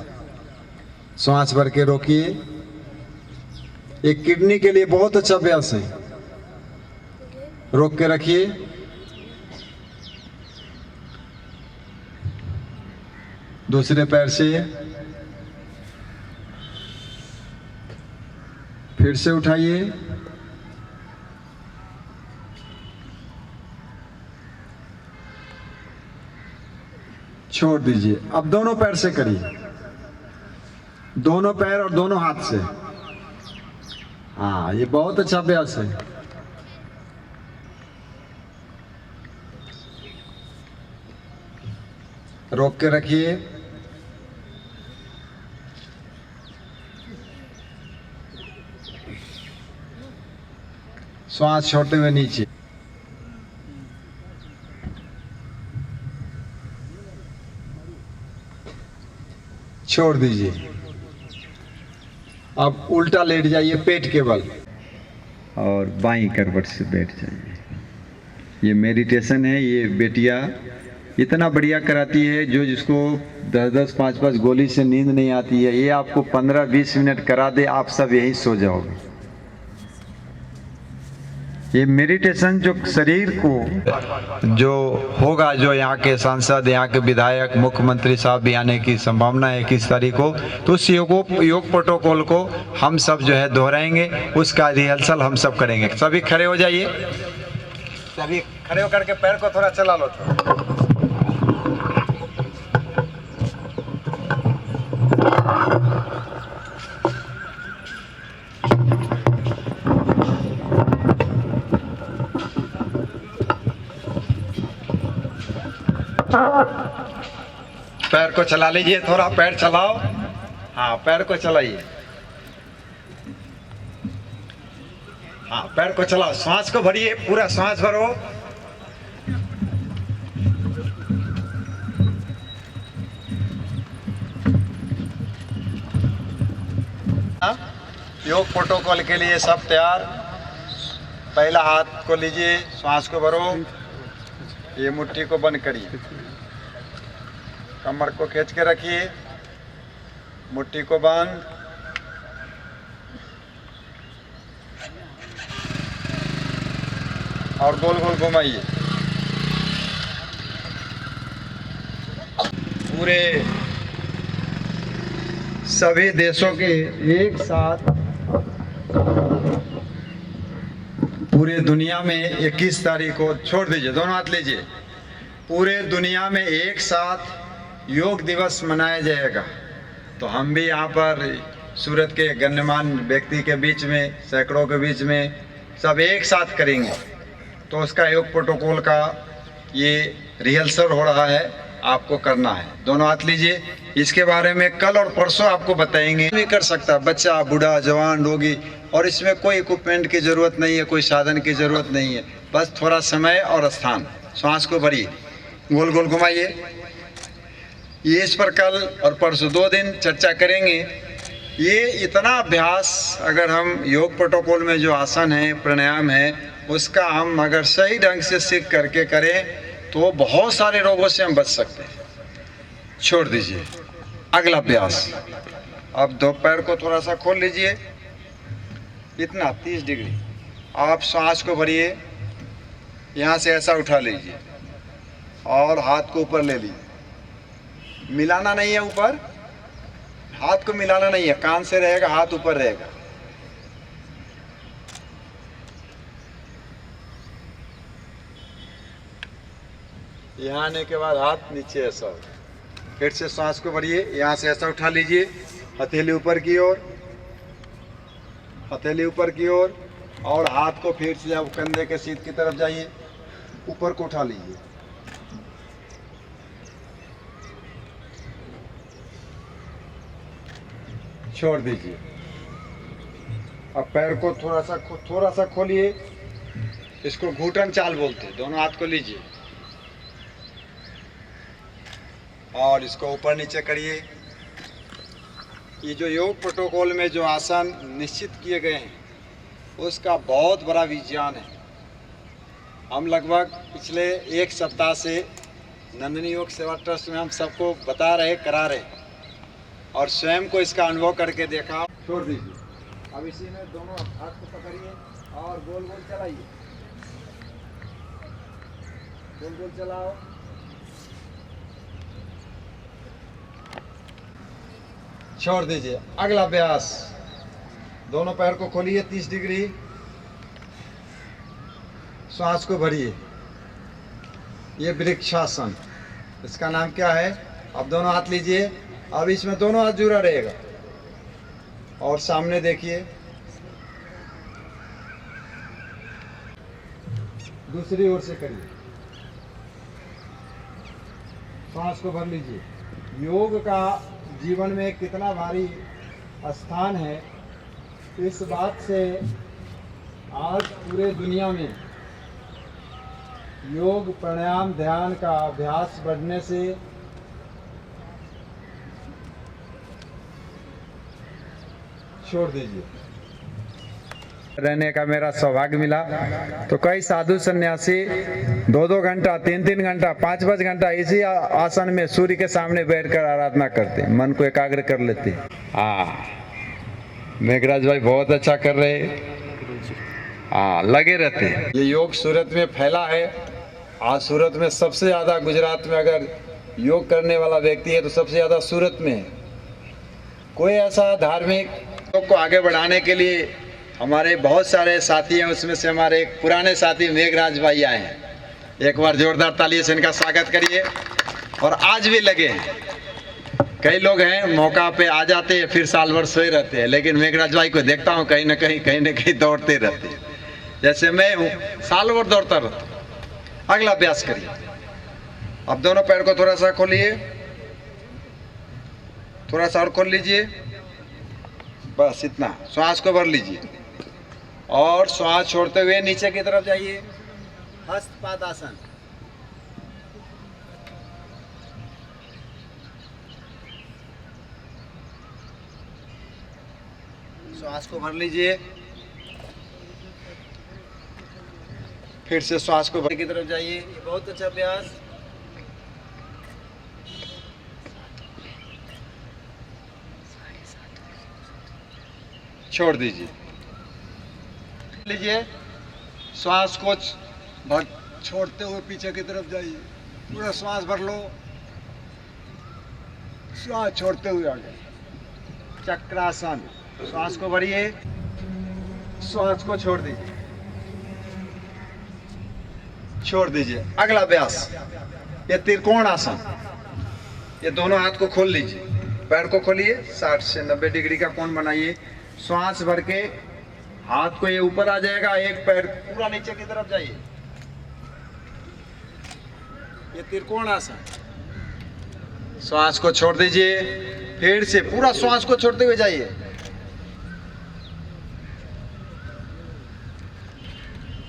श्वास भर के रोकिए। एक किडनी के लिए बहुत अच्छा अभ्यास है। रोक के रखिए। दूसरे पैर से फिर से उठाइए। छोड़ दीजिए। अब दोनों पैर से करिए, दोनों पैर और दोनों हाथ से। हाँ, ये बहुत अच्छा अभ्यास है। रोक के रखिए। श्वास छोड़ते हुए नीचे। छोड़ दीजिए। अब उल्टा लेट जाइए पेट के बल और बाईं करवट से बैठ जाइए। ये मेडिटेशन है। ये बेटियां इतना बढ़िया कराती है। जो जिसको 10-10, 5-5 गोली से नींद नहीं आती है, ये आपको 15-20 मिनट करा दे, आप सब यही सो जाओगे। ये मेडिटेशन जो शरीर को जो होगा, जो यहाँ के सांसद, यहाँ के विधायक, मुख्यमंत्री साहब भी आने की संभावना है 21 तारीख को, तो उस योग प्रोटोकॉल को हम सब जो है दोहराएंगे। उसका रिहर्सल हम सब करेंगे। सभी खड़े हो जाइए। सभी खड़े होकर के पैर को थोड़ा चला लो। पैर को चला लीजिए, थोड़ा पैर चलाओ। हाँ, पैर को चलाइए। हाँ, पैर को चलाओ। श्वास को भरिए, पूरा श्वास भरो। योग प्रोटोकॉल के लिए सब तैयार। पहला हाथ को लीजिए, श्वास को भरो। ये मुट्ठी को बंद करिए, कमर को खींच के रखिए, मुट्ठी को बंद। और गोल गोल घुमाइए। पूरे सभी देशों के एक साथ पूरे दुनिया में 21 तारीख को, छोड़ दीजिए, दोनों हाथ लीजिए। पूरे दुनिया में एक साथ योग दिवस मनाया जाएगा। तो हम भी यहाँ पर सूरत के गण्यमान व्यक्ति के बीच में, सैकड़ों के बीच में सब एक साथ करेंगे। तो उसका योग प्रोटोकॉल का ये रिहर्सल हो रहा है, आपको करना है। दोनों हाथ लीजिए। इसके बारे में कल और परसों आपको बताएंगे। भी कर सकता है बच्चा, बूढ़ा, जवान, रोगी, और इसमें कोई इक्विपमेंट की ज़रूरत नहीं है, कोई साधन की ज़रूरत नहीं है, बस थोड़ा समय और स्थान। सांस को भरिए, गोल गोल घुमाइए। ये इस पर कल और परसों 2 दिन चर्चा करेंगे। ये इतना अभ्यास अगर हम योग प्रोटोकॉल में जो आसन है, प्राणायाम है, उसका हम अगर सही ढंग से सीख करके करें तो बहुत सारे रोगों से हम बच सकते हैं। छोड़ दीजिए। अगला अभ्यास, अब दो पैर को थोड़ा सा खोल लीजिए, इतना 30 डिग्री। आप सांस को भरिए, यहाँ से ऐसा उठा लीजिए और हाथ को ऊपर ले लीजिए। मिलाना नहीं है, ऊपर हाथ को मिलाना नहीं है, कान से रहेगा, हाथ ऊपर रहेगा। यहाँ आने के बाद हाथ नीचे ऐसा हो। फिर से सांस को भरिए, यहाँ से ऐसा उठा लीजिए, हथेली ऊपर की ओर, हथेली ऊपर की ओर, और हाथ को फिर से अब कंधे के सीध की तरफ जाइए, ऊपर को उठा लीजिए। छोड़ दीजिए। अब पैर को थोड़ा सा खोलिए, इसको घुटन चाल बोलते हैं। दोनों हाथ को लीजिए और इसको ऊपर नीचे करिए। ये जो योग प्रोटोकॉल में जो आसन निश्चित किए गए हैं उसका बहुत बड़ा विज्ञान है। हम लगभग पिछले 1 सप्ताह से नंदिनी योग सेवा ट्रस्ट में हम सबको बता रहे, करा रहे, और स्वयं को इसका अनुभव करके देखा। छोड़ दीजिए। अब इसी में दोनों हाथ को पकड़िए और गोल गोल चलाइए, गोल गोल चलाओ। छोड़ दीजिए। अगला अभ्यास, दोनों पैर को खोलिए 30 डिग्री, श्वास को भरिए। ये वृक्षासन, इसका नाम क्या है? अब दोनों हाथ लीजिए, अब इसमें दोनों हाथ जुड़ा रहेगा और सामने देखिए। दूसरी ओर से करिए, श्वास को भर लीजिए। योग का जीवन में कितना भारी स्थान है, इस बात से आज पूरे दुनिया में योग, प्राणायाम, ध्यान का अभ्यास बढ़ने से छोड़ दीजिए। रहने का मेरा सौभाग्य मिला तो कई साधु सन्यासी 2-2 घंटा, 3-3 घंटा, 5-5 घंटा इसी आसन में सूर्य के सामने बैठकर आराधना करते, मन को एकाग्र कर लेते। मेघराज भाई बहुत अच्छा कर रहे, लगे रहते। ये योग सूरत में फैला है। आज सूरत में सबसे ज़्यादा, गुजरात में अगर योग करने वाला व्यक्ति है तो सबसे ज़्यादा सूरत में है। कोई ऐसा धार्मिक योग को आगे बढ़ाने के लिए हमारे बहुत सारे साथी हैं, उसमें से हमारे एक पुराने साथी मेघराज भाई आए हैं। एक बार जोरदार तालियों से इनका स्वागत करिए। और आज भी लगे हैं। कई लोग हैं मौका पे आ जाते हैं, फिर साल भर सोए रहते हैं, लेकिन मेघराज भाई को देखता हूँ कहीं ना कहीं दौड़ते रहते हैं। जैसे मैं हूँ, साल भर दौड़ता रहता हूँ। अगला अभ्यास करिए। अब दोनों पैर को थोड़ा सा खोलिए, थोड़ा सा और खोल लीजिए, बस इतना। श्वास को भर लीजिए और श्वास छोड़ते हुए नीचे की तरफ जाइए, हस्तपाद आसन। श्वास को भर लीजिए, फिर से श्वास को भर की तरफ जाइए। ये बहुत अच्छा अभ्यास। छोड़ दीजिए। लीजिए, श्वास को भर छोड़ते हुए पीछे की तरफ जाइए। पूरा श्वास भर लो, श्वास छोड़ते हुए आगे। चक्रासन, श्वास को भरिए, श्वास को छोड़ दीजिए, छोड़ दीजिए। अगला अभ्यास, ये त्रिकोण आसन। ये दोनों हाथ को खोल लीजिए, पैर को खोलिए, 60 से 90 डिग्री का कोण बनाइए। श्वास भर के हाथ को ये ऊपर आ जाएगा, एक पैर पूरा नीचे की तरफ जाइए, ये त्रिकोण आसन। श्वास को छोड़ दीजिए, फिर से पूरा श्वास को छोड़ते हुए जाइए।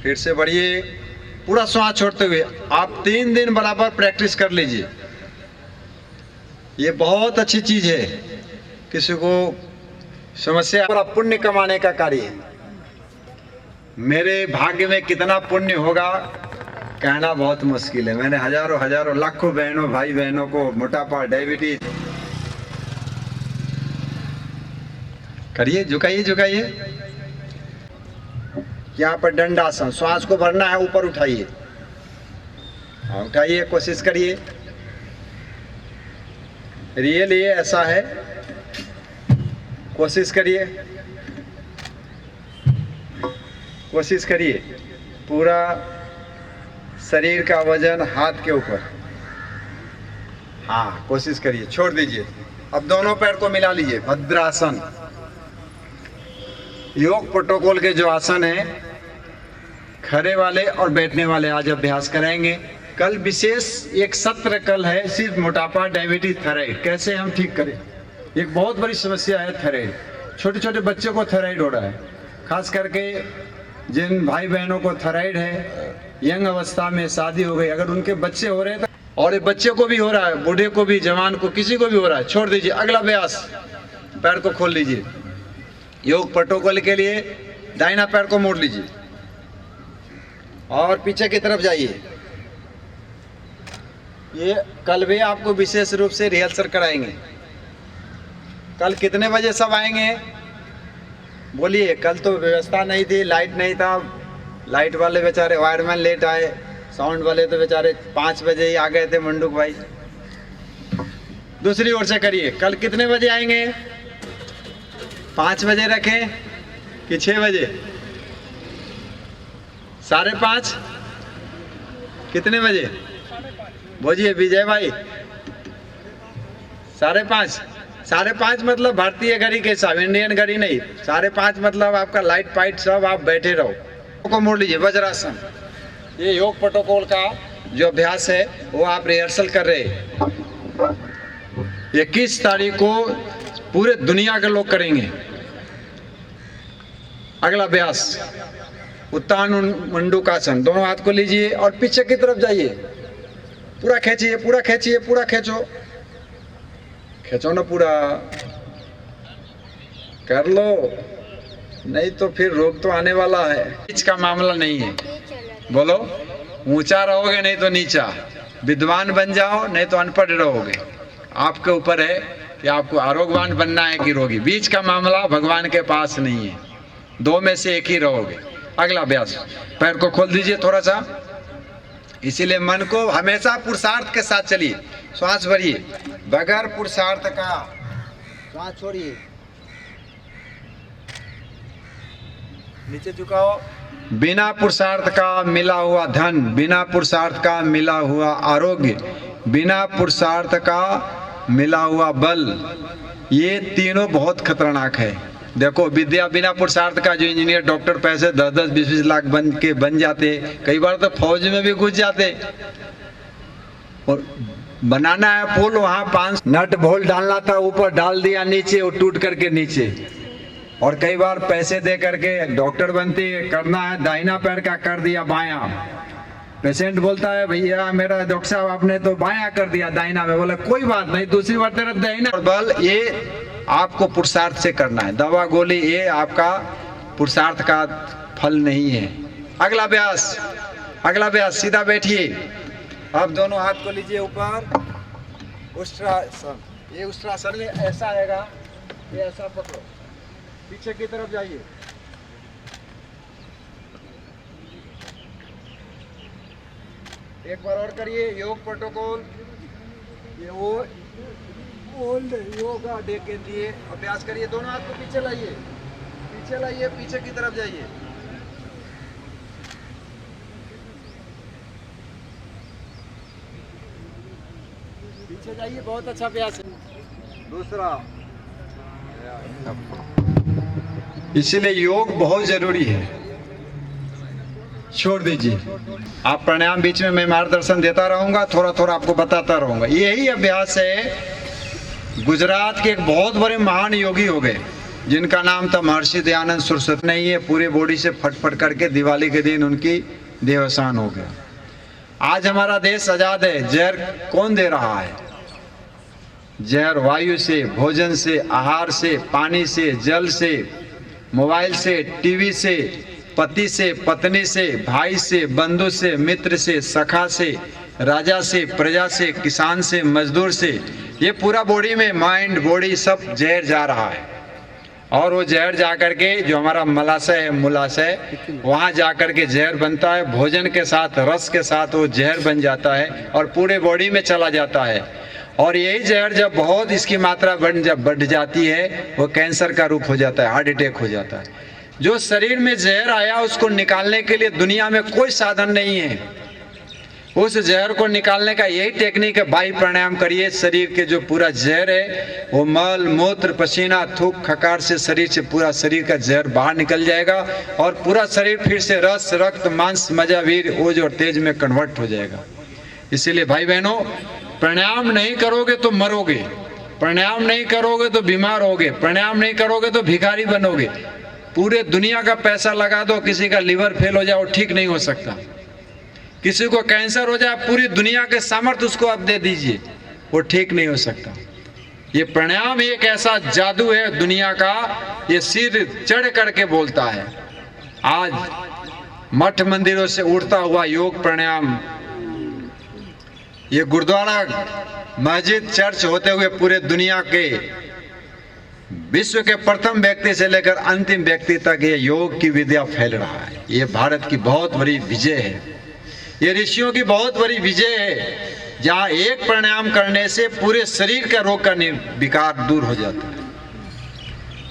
फिर से बढ़िए, पूरा श्वास छोड़ते हुए। आप 3 दिन बराबर प्रैक्टिस कर लीजिए। ये बहुत अच्छी चीज है, किसी को समस्या पूरा पुण्य कमाने का कार्य है। मेरे भाग्य में कितना पुण्य होगा कहना बहुत मुश्किल है। मैंने हजारों लाखों बहनों भाई बहनों को मोटापा, डायबिटीज। करिए, झुकाइए। यहाँ पर दंडासन, श्वास को भरना है, ऊपर उठाइए। हाँ, उठाइए, कोशिश करिए। रियल ये ऐसा है, कोशिश करिए। पूरा शरीर का वजन हाथ के ऊपर। हाँ, कोशिश करिए, छोड़ दीजिए। अब दोनों पैर को मिला लीजिए, भद्रासन। योग प्रोटोकॉल के जो आसन हैं, खड़े वाले और बैठने वाले आज अभ्यास करेंगे। कल विशेष एक सत्र कल है, सिर्फ मोटापा, डायबिटीज, थायराइड कैसे हम ठीक करें। एक बहुत बड़ी समस्या है थायराइड। छोटे छोटे बच्चों को थायराइड हो रहा है, खास करके जिन भाई बहनों को थायराइड है, यंग अवस्था में शादी हो गई, अगर उनके बच्चे हो रहे हैं और ये बच्चे को भी हो रहा है, बूढ़े को भी, जवान को, किसी को भी हो रहा है, छोड़ दीजिए। अगला अभ्यास, पैर को खोल लीजिए। योग प्रोटोकॉल के लिए दाहिना पैर को मोड़ लीजिए और पीछे की तरफ जाइए। ये कल भी आपको विशेष रूप से रिहर्सल कराएंगे। कल कितने बजे सब आएंगे बोलिए। कल तो व्यवस्था नहीं थी, लाइट नहीं था, लाइट वाले बेचारे वायरमैन लेट आए, साउंड वाले तो बेचारे 5 बजे ही आ गए थे, मंडूक भाई। दूसरी ओर से करिए। कल कितने बजे आएंगे? 5 बजे रखें कि 6 बजे? 5:30? कितने बजे बोलिए विजय भाई? 5:30? 5:30 मतलब भारतीय घड़ी के हिसाब, इंडियन घड़ी नहीं। 5:30 मतलब आपका लाइट पाइट सब आप बैठे रहो। को मोड़ लीजिए, वज्रासन। ये योग प्रोटोकॉल का जो अभ्यास है वो आप रिहर्सल कर रहे हैं। 21 तारीख को पूरे दुनिया के लोग करेंगे। अगला अभ्यास उत्तान मंडूकासन। दोनों हाथ को लीजिए और पीछे की तरफ जाइए। पूरा खींचिए, पूरा खींचिए, पूरा खींचो, खींचो ना, पूरा कर लो, नहीं तो फिर रोग तो आने वाला है। बीच का मामला नहीं है। बोलो, ऊंचा रहोगे नहीं तो नीचा, विद्वान बन जाओ नहीं तो अनपढ़ रहोगे। आपके ऊपर है कि आपको आरोग्यवान बनना है कि रोगी। बीच का मामला भगवान के पास नहीं है, 2 में से एक ही रहोगे। अगला अभ्यास, पैर को खोल दीजिए थोड़ा सा। इसीलिए मन को हमेशा पुरुषार्थ के साथ चलिए। श्वास भरिए, बगैर पुरुषार्थ का श्वास छोड़िए। नीचे झुकाओ। बिना पुरुषार्थ का मिला हुआ धन, बिना पुरुषार्थ का मिला हुआ आरोग्य, बिना पुरुषार्थ का मिला हुआ बल, ये तीनों बहुत खतरनाक है। देखो, विद्या बिना पुरुषार्थ का, जो इंजीनियर, डॉक्टर, पैसे 10-10, 20-20 लाख बन जाते, कई बार तो फौज में भी घुस जाते। और बनाना है पुल, वहां 5 नट बोल्ट डालना था, ऊपर डाल दिया, नीचे वो टूट करके नीचे। और कई बार पैसे दे करके डॉक्टर बनते, करना है दाहिना पैर का, कर दिया बायां। पेशेंट बोलता है, भैया मेरा डॉक्टर साहब आपने तो बायां कर दिया दाहिना में। बोला कोई बात नहीं, दूसरी बार तेरा दाहिना। और बल ये आपको पुरुषार्थ से करना है। दवा गोली ये आपका पुरुषार्थ का फल नहीं है। अगला अभ्यास, अगला अभ्यास, सीधा बैठिए। अब दोनों हाथ को लीजिए ऊपर, उष्ट्रासन। ये उष्ट्रासन में ऐसा आएगा, ये ऐसा पकड़ो, पीछे की तरफ जाइए। एक बार और करिए। योग प्रोटोकॉल, ये वो ओल्ड योगा डे के लिए अभ्यास करिए। दोनों हाथ को पीछे लाइए, पीछे लाइए, पीछे की तरफ जाइए। पीछे जाइए, बहुत अच्छा अभ्यास है। दूसरा, इसीलिए योग बहुत जरूरी है। छोड़ दीजिए। आप प्राणायाम बीच में मैं मार्गदर्शन देता रहूंगा, थोड़ा थोड़ा आपको बताता रहूंगा। यही अभ्यास है। गुजरात के एक बहुत बड़े महान योगी हो गए जिनका नाम था महर्षि दयानंद सरस्वती। नहीं है, पूरे बॉडी से फटफट करके दिवाली के दिन उनकी देहावसान हो गया। आज हमारा देश आजाद है। जहर कौन दे रहा है? जहर वायु से, भोजन से, आहार से, पानी से, जल से, मोबाइल से, टीवी से, पति से, पत्नी से, भाई से, बंधु से, मित्र से, सखा से, राजा से, प्रजा से, किसान से, मजदूर से, ये पूरा बॉडी में माइंड बॉडी सब जहर जा रहा है। और वो जहर जा करके जो हमारा मलाशय है, मूलाशय, वहाँ जा करके जहर बनता है। भोजन के साथ, रस के साथ वो जहर बन जाता है और पूरे बॉडी में चला जाता है। और यही जहर जब बहुत इसकी मात्रा बढ़ जाती है, वो कैंसर का रूप हो जाता है, हार्ट अटैक हो जाता है। जो शरीर में जहर आया उसको निकालने के लिए दुनिया में कोई साधन नहीं है। उस जहर को निकालने का यही टेक्निक है। वायु प्राणायाम करिए। शरीर के जो पूरा जहर है, वो मल, मूत्र, पसीना, थूक, खकार से शरीर से पूरा शरीर का जहर बाहर निकल जाएगा और पूरा शरीर फिर से रस, रक्त, मांस, मजा, वीर, ओज और तेज में कन्वर्ट हो जाएगा। इसीलिए भाई बहनों, प्राणायाम नहीं करोगे तो मरोगे, प्राणायाम नहीं करोगे तो बीमार होगे, प्राणायाम नहीं करोगे तो भिखारी बनोगे। पूरे दुनिया का पैसा लगा दो, किसी का लीवर फेल हो जाए वो ठीक नहीं हो सकता। किसी को कैंसर हो जाए, पूरी दुनिया के सामर्थ्य उसको आप दे दीजिए, वो ठीक नहीं हो सकता। ये प्राणायाम एक ऐसा जादू है दुनिया का, ये सिर चढ़ करके बोलता है। आज मठ मंदिरों से उड़ता हुआ योग प्राणायाम, ये गुरुद्वारा, मस्जिद, चर्च होते हुए पूरे दुनिया के विश्व के प्रथम व्यक्ति से लेकर अंतिम व्यक्ति तक ये योग की विद्या फैल रहा है। ये भारत की बहुत बड़ी विजय है, ये ऋषियों की बहुत बड़ी विजय है, जहाँ एक प्राणायाम करने से पूरे शरीर का रोग का विकार दूर हो जाता है।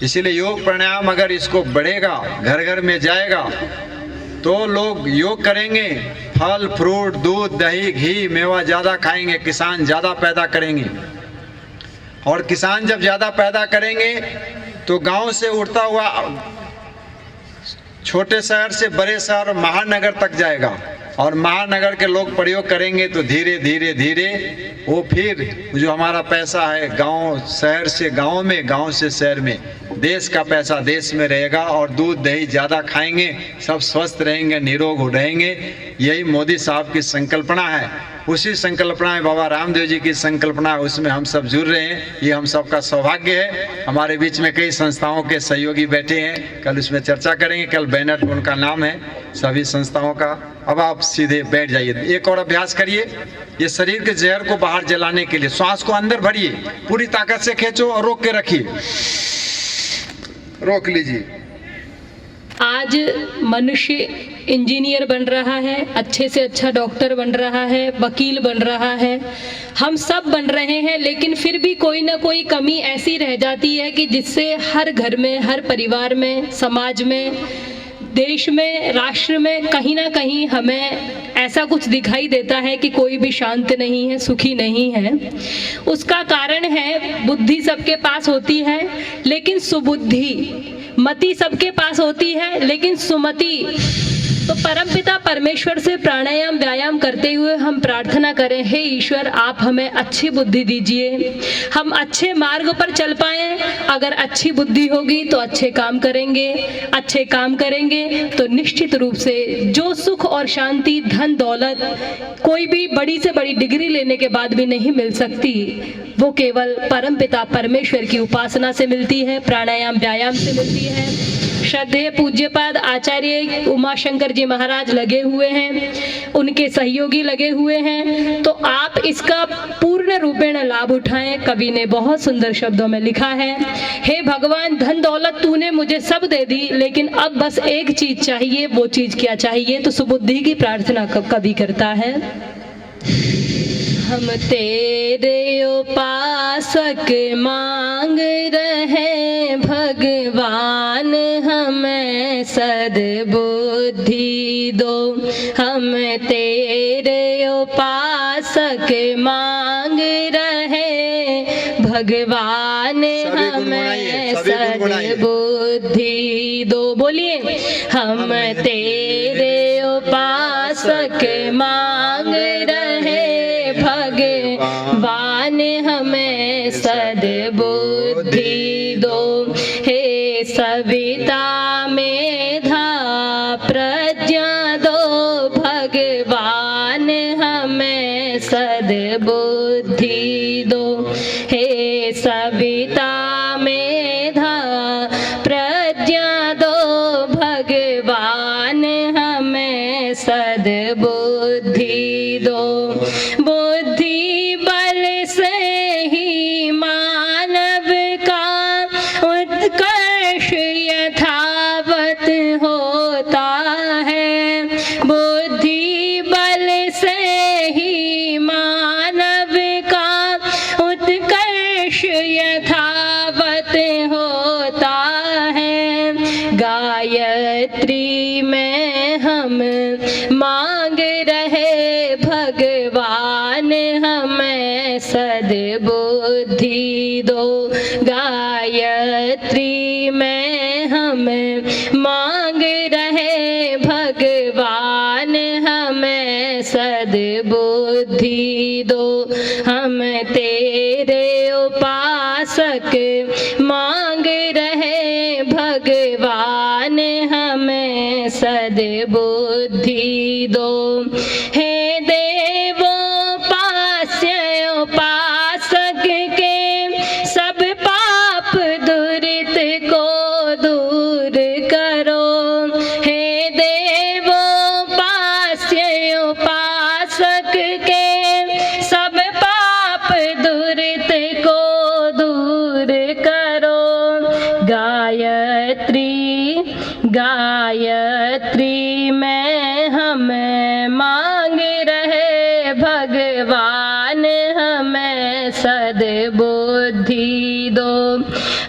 इसीलिए योग प्राणायाम अगर इसको बढ़ेगा, घर घर में जाएगा, तो लोग योग करेंगे, फल फ्रूट, दूध, दही, घी, मेवा ज़्यादा खाएंगे, किसान ज़्यादा पैदा करेंगे। और किसान जब ज़्यादा पैदा करेंगे तो गांव से उड़ता हुआ छोटे शहर से बड़े शहर, महानगर तक जाएगा। और महानगर के लोग प्रयोग करेंगे तो धीरे धीरे धीरे वो फिर जो हमारा पैसा है गांव शहर से गांव में, गांव से शहर में, देश का पैसा देश में रहेगा। और दूध दही ज़्यादा खाएंगे, सब स्वस्थ रहेंगे, निरोग रहेंगे। यही मोदी साहब की संकल्पना है। उसी संकल्पना में बाबा रामदेव जी की संकल्पना है, उसमें हम सब जुड़ रहे हैं। ये हम सबका सौभाग्य है। हमारे बीच में कई संस्थाओं के सहयोगी बैठे हैं, कल उसमें चर्चा करेंगे। कल बैनर पर उनका नाम है सभी संस्थाओं का। अब आप सीधे बैठ जाइए, एक और अभ्यास करिए। ये शरीर के जहर को बाहर जलाने के लिए श्वास को अंदर भरिए, पूरी ताकत से खींचो और रोक के रखिए, रोक लीजिए। आज मनुष्य इंजीनियर बन रहा है, अच्छे से अच्छा डॉक्टर बन रहा है, वकील बन रहा है, हम सब बन रहे हैं, लेकिन फिर भी कोई ना कोई कमी ऐसी रह जाती है कि जिससे हर घर में, हर परिवार में, समाज में, देश में, राष्ट्र में कहीं ना कहीं हमें ऐसा कुछ दिखाई देता है कि कोई भी शांत नहीं है, सुखी नहीं है। उसका कारण है बुद्धि सबके पास होती है लेकिन सुबुद्धि, मति सबके पास होती है लेकिन सुमति। तो परमपिता परमेश्वर से प्राणायाम व्यायाम करते हुए हम प्रार्थना करें, हे ईश्वर आप हमें अच्छी बुद्धि दीजिए, हम अच्छे मार्ग पर चल पाएं। अगर अच्छी बुद्धि होगी तो अच्छे काम करेंगे, अच्छे काम करेंगे तो निश्चित रूप से जो सुख और शांति, धन दौलत कोई भी बड़ी से बड़ी डिग्री लेने के बाद भी नहीं मिल सकती, वो केवल परमपिता परमेश्वर की उपासना से मिलती है, प्राणायाम व्यायाम से मिलती है। श्रद्धेय पूज्यपाद आचार्य उमाशंकर जी महाराज लगे हुए हैं, उनके सहयोगी लगे हुए हैं, तो आप इसका पूर्ण रूपेण लाभ उठाएं। कवि ने बहुत सुंदर शब्दों में लिखा है, हे भगवान धन दौलत तूने मुझे सब दे दी, लेकिन अब बस एक चीज चाहिए, वो चीज क्या चाहिए? तो सुबुद्धि की प्रार्थना कवि करता है। हम तेरे उपासक मांग रहे भगवान, हमें सद्बुद्धि दो। हम तेरे उपासक मांग रहे भगवान, हमें सद्बुद्धि दो। बोलिए, हम तेरे उपासक भगवान हमें सद्बुद्धि दो। हे सविता मेधा प्रज्ञा दो, भगवान हमें सद्बुद्धि दो। हे सविता मेधा प्रज्ञा दो, भगवान हमें सद्बुद्धि दो। बुद्धि बल से ही मानव का उत्कर्ष यथावत होता है। बुद्धि बल से ही मानव का उत्कर्ष यथावत होता है। गायत्री में हम मांग रहे, भगवान हमें सद्बुद्धि दो। गायत्री में हम मांग रहे, भगवान हमें सद्बुद्धि दो। हम तेरे उपासक मांग रहे, भगवान हमें सद्बुद्धि दो। हे देवोपास्य उपासक के सब पाप दुरित को दूर करो। हे देवोपास्य उपासक के सब पाप दुरित को दूर करो। गायत्री में हम मांग रहे, भगवान हमें सद्बुद्धि दो।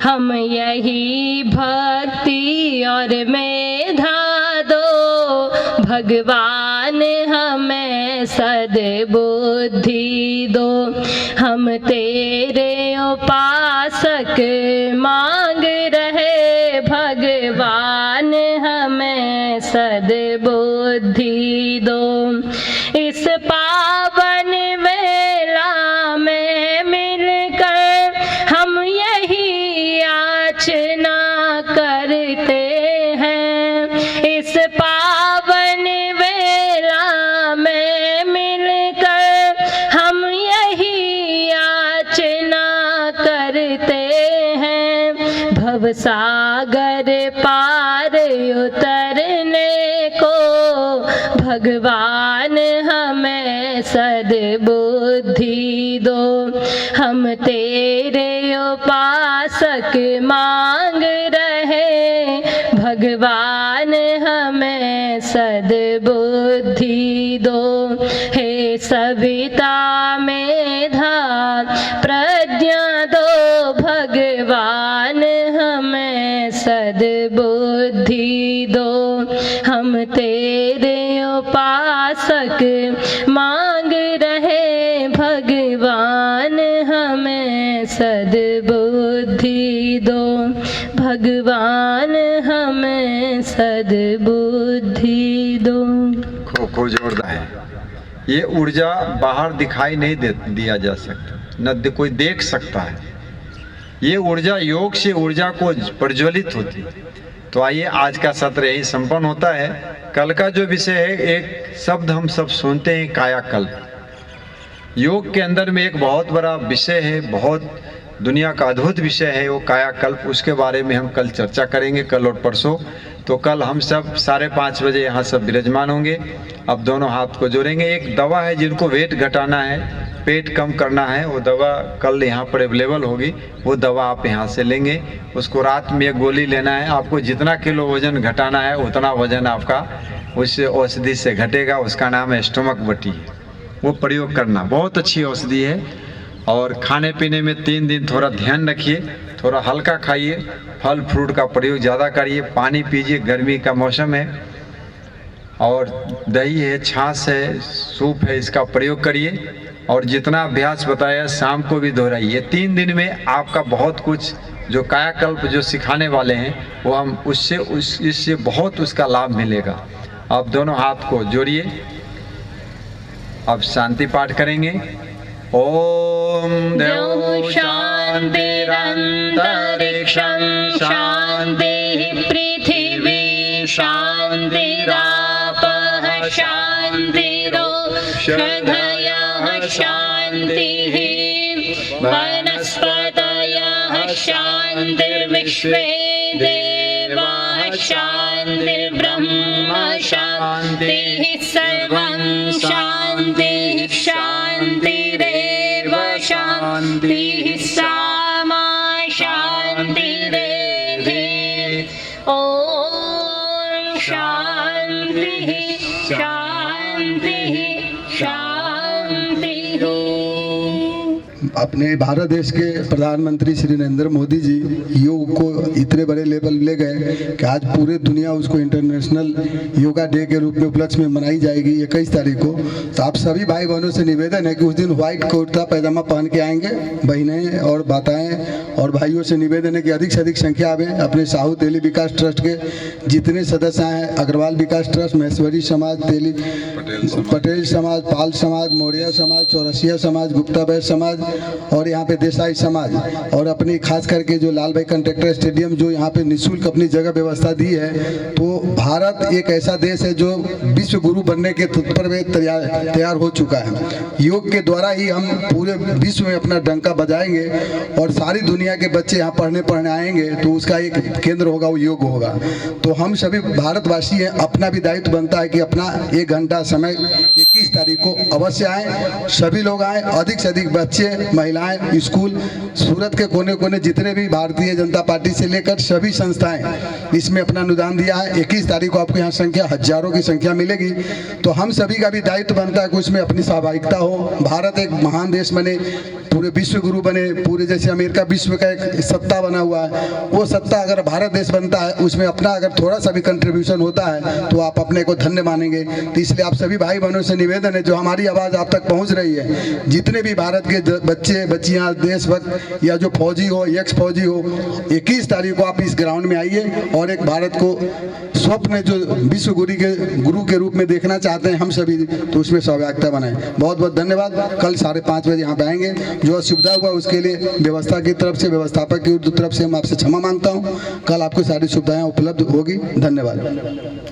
हम यही भक्ति और मेधा दो, भगवान हमें सद्बुद्धि दो। हम तेरे उपासक मांग रहे, भगवान हमें सद्बुद्धि दो। इस पावन वेला में मिलकर हम यही याचना करते हैं। इस पावन वेला में मिलकर हम यही याचना करते हैं। भवसागर पार उतरने को भगवान हमें सद्बुद्धि दो। हम तेरे उपासक मांग रहे, भगवान हमें सद्बुद्धि दो। हे सविता मेधा प्रज्ञा दो, भगवान हमें सद्बुद्धि दो। हम तेरे उपासक मांग रहे, भगवान हमें सद्बुद्धि दो। भगवान हमें सद्बुद्धि दो। खूब जोरदार है। ये ऊर्जा बाहर दिखाई नहीं दिया जा सकता, न कोई देख सकता है। ये ऊर्जा योग से ऊर्जा को प्रज्वलित होती। तो आइए, आज का सत्र यही संपन्न होता है। कल का जो विषय है, एक शब्द हम सब सुनते हैं, कायाकल्प। योग के अंदर में एक बहुत बड़ा विषय है, बहुत दुनिया का अद्भुत विषय है वो कायाकल्प। उसके बारे में हम कल चर्चा करेंगे, कल और परसों। तो कल हम सब 5:30 बजे यहाँ सब विराजमान होंगे। अब दोनों हाथ को जोड़ेंगे। एक दवा है, जिनको वेट घटाना है, पेट कम करना है, वो दवा कल यहाँ पर अवेलेबल होगी। वो दवा आप यहाँ से लेंगे। उसको रात में एक गोली लेना है। आपको जितना किलो वजन घटाना है उतना वजन आपका उस औषधि से घटेगा। उसका नाम है स्टमक बटी। वो प्रयोग करना, बहुत अच्छी औषधि है। और खाने पीने में 3 दिन थोड़ा ध्यान रखिए, थोड़ा हल्का खाइए, फल फ्रूट का प्रयोग ज़्यादा करिए, पानी पीजिए, गर्मी का मौसम है। और दही है, छाछ है, सूप है, इसका प्रयोग करिए। और जितना अभ्यास बताया शाम को भी दोहराइए। 3 दिन में आपका बहुत कुछ जो कायाकल्प जो सिखाने वाले हैं वो हम इससे बहुत उसका लाभ मिलेगा। आप दोनों हाथ को जोड़िए अब शांति पाठ करेंगे। ओम द्यौः शान्तिरन्तरिक्षं शान्तिः पृथिवी शान्तिरापः शान्तिरोषधयः शान्तिः वनस्पतयः शान्तिर्विश्वे देवाः शान्तिर्ब्रह्म शान्तिः सर्वं शान्तिः शान्तिरेव शान्तिः सामा शान्तिरेधि। ॐ शान्तिः शान्तिः शान्तिः। अपने भारत देश के प्रधानमंत्री श्री नरेंद्र मोदी जी योग को इतने बड़े लेवल ले गए कि आज पूरे दुनिया उसको इंटरनेशनल योगा डे के रूप में उपलक्ष्य में मनाई जाएगी 21 तारीख को। तो आप सभी भाई बहनों से निवेदन है कि उस दिन व्हाइट कुर्ता पैजामा पहन के आएंगे। बहनें और माताएं और भाइयों से निवेदन है कि अधिक से अधिक संख्या में अपने साहू तेली विकास ट्रस्ट के जितने सदस्य हैं, अग्रवाल विकास ट्रस्ट, महेश्वरी समाज, तेली पटेल समाज, पाल समाज, मौर्य समाज, चौरसिया समाज, गुप्ता बैस समाज और यहाँ पे देसाई समाज और अपनी खास करके जो लाल भाई कंट्रेक्टर स्टेडियम जो यहाँ पे निःशुल्क अपनी जगह व्यवस्था दी है। तो भारत एक ऐसा देश है जो विश्व गुरु बनने के तत्पर में तैयार हो चुका है। योग के द्वारा ही हम पूरे विश्व में अपना डंका बजाएंगे और सारी दुनिया के बच्चे यहाँ पढ़ने आएंगे तो उसका एक केंद्र होगा, वो योग होगा। तो हम सभी भारतवासी हैं, अपना भी दायित्व बनता है कि अपना 1 घंटा समय 21 तारीख को अवश्य आएँ, सभी लोग आएँ, अधिक से अधिक बच्चे, महिलाएं, स्कूल, सूरत के कोने कोने जितने भी भारतीय जनता पार्टी से लेकर सभी संस्थाएं इसमें अपना अनुदान दिया है। 21 तारीख को आपको यहाँ संख्या हजारों की संख्या मिलेगी। तो हम सभी का भी दायित्व बनता है कि उसमें अपनी सहभागिता हो। भारत एक महान देश बने, पूरे विश्व गुरु बने, पूरे जैसे अमेरिका विश्व का एक सत्ता बना हुआ है, वो सत्ता अगर भारत देश बनता है उसमें अपना अगर थोड़ा सा भी कंट्रीब्यूशन होता है तो आप अपने को धन्य मानेंगे। तो इसलिए आप सभी भाई बहनों से निवेदन है, जो हमारी आवाज़ आप तक पहुँच रही है, जितने भी भारत के बच्चे बच्चियां, देशभक्त या जो फौजी हो, एक्स फौजी हो, 21 तारीख को आप इस ग्राउंड में आइए और एक भारत को स्वप्न जो विश्व गुरु के रूप में देखना चाहते हैं हम सभी, तो उसमें सहभागिता बनाएं। बहुत बहुत धन्यवाद। कल 5:30 बजे यहाँ पे आएंगे। जो असुविधा हुआ उसके लिए व्यवस्था की तरफ से, व्यवस्थापक की तरफ से हम आपसे क्षमा मांगता हूँ। कल आपको सारी सुविधाएं उपलब्ध होगी। धन्यवाद।